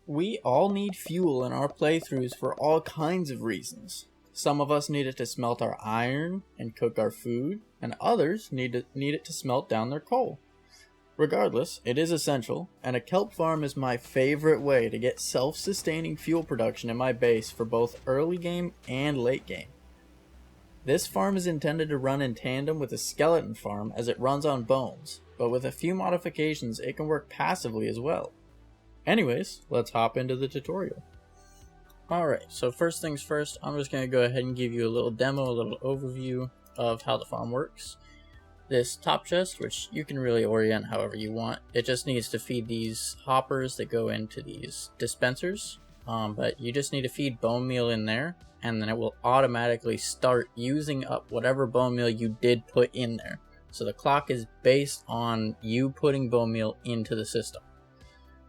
We all need fuel in our playthroughs for all kinds of reasons. Some of us need it to smelt our iron and cook our food, and others need it to smelt down their coal. Regardless, it is essential, and a kelp farm is my favorite way to get self-sustaining fuel production in my base for both early game and late game. This farm is intended to run in tandem with a skeleton farm as it runs on bones, but with a few modifications it can work passively as well. Anyways, let's hop into the tutorial. Alright, so first things first, I'm just going to go ahead and give you a little demo, a little overview of how the farm works. This top chest, which you can really orient however you want, it just needs to feed these hoppers that go into these dispensers, but you just need to feed bone meal in there, and then it will automatically start using up whatever bone meal you did put in there. So the clock is based on you putting bone meal into the system.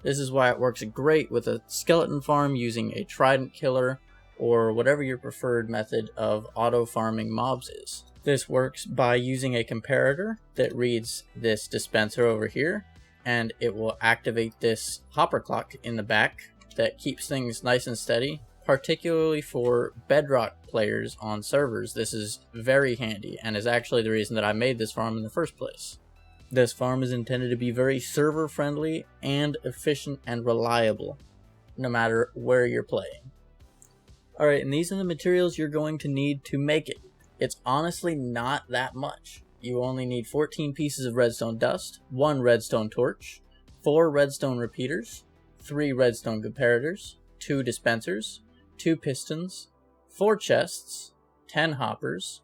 This is why it works great with a skeleton farm using a trident killer or whatever your preferred method of auto farming mobs is. This works by using a comparator that reads this dispenser over here, and it will activate this hopper clock in the back that keeps things nice and steady. Particularly for bedrock players on servers, this is very handy and is actually the reason that I made this farm in the first place. This farm is intended to be very server friendly and efficient and reliable, no matter where you're playing. Alright, and these are the materials you're going to need to make it. It's honestly not that much. You only need 14 pieces of redstone dust, 1 redstone torch, 4 redstone repeaters, 3 redstone comparators, 2 dispensers, 2 pistons, 4 chests, 10 hoppers,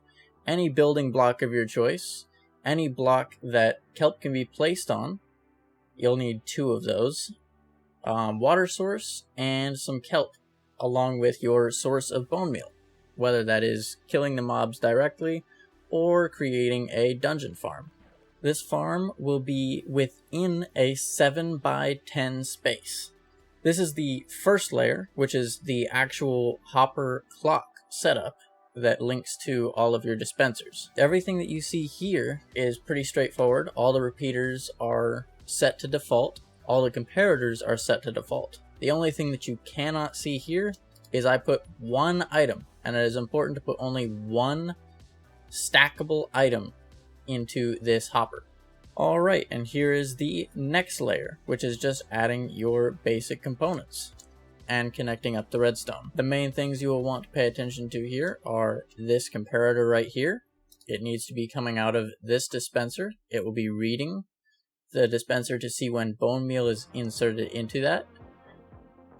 any building block of your choice, any block that kelp can be placed on, you'll need 2 of those, water source, and some kelp, along with your source of bone meal, whether that is killing the mobs directly or creating a dungeon farm. This farm will be within a 7x10 space. This is the first layer, which is the actual hopper clock setup that links to all of your dispensers. Everything that you see here is pretty straightforward. All the repeaters are set to default. All the comparators are set to default. The only thing that you cannot see here is I put 1 item, and it is important to put only 1 stackable item into this hopper. Alright, and here is the next layer, which is just adding your basic components and connecting up the redstone. The main things you will want to pay attention to here are this comparator right here. It needs to be coming out of this dispenser. It will be reading the dispenser to see when bone meal is inserted into that,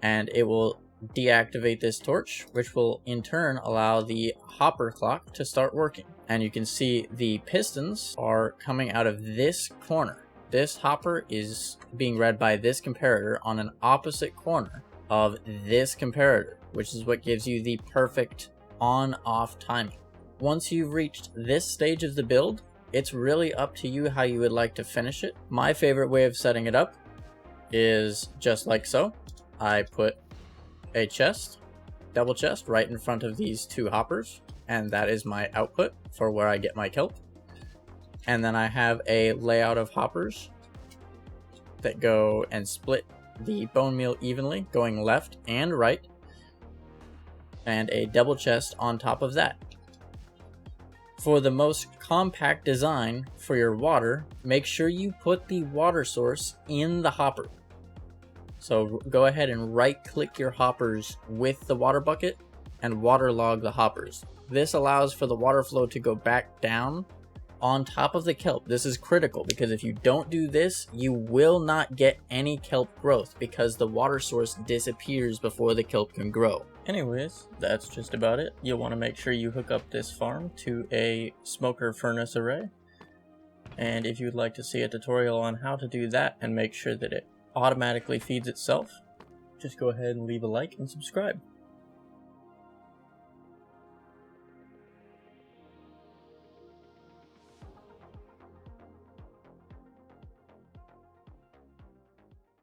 and it will deactivate this torch, which will in turn allow the hopper clock to start working. And you can see the pistons are coming out of this corner. This hopper is being read by this comparator on an opposite corner of this comparator, which is what gives you the perfect on-off timing. Once you've reached this stage of the build, it's really up to you how you would like to finish it. My favorite way of setting it up is just like so. I put a chest, double chest, right in front of these 2 hoppers, and that is my output for where I get my kelp. And then I have a layout of hoppers that go and split the bone meal evenly, going left and right, and a double chest on top of that. For the most compact design for your water, make sure you put the water source in the hopper. So go ahead and right click your hoppers with the water bucket and waterlog the hoppers. This allows for the water flow to go back down on top of the kelp. This is critical because if you don't do this, you will not get any kelp growth because the water source disappears before the kelp can grow. Anyways, that's just about it. You'll want to make sure you hook up this farm to a smoker furnace array. And if you'd like to see a tutorial on how to do that and make sure that it automatically feeds itself, just go ahead and leave a like and subscribe.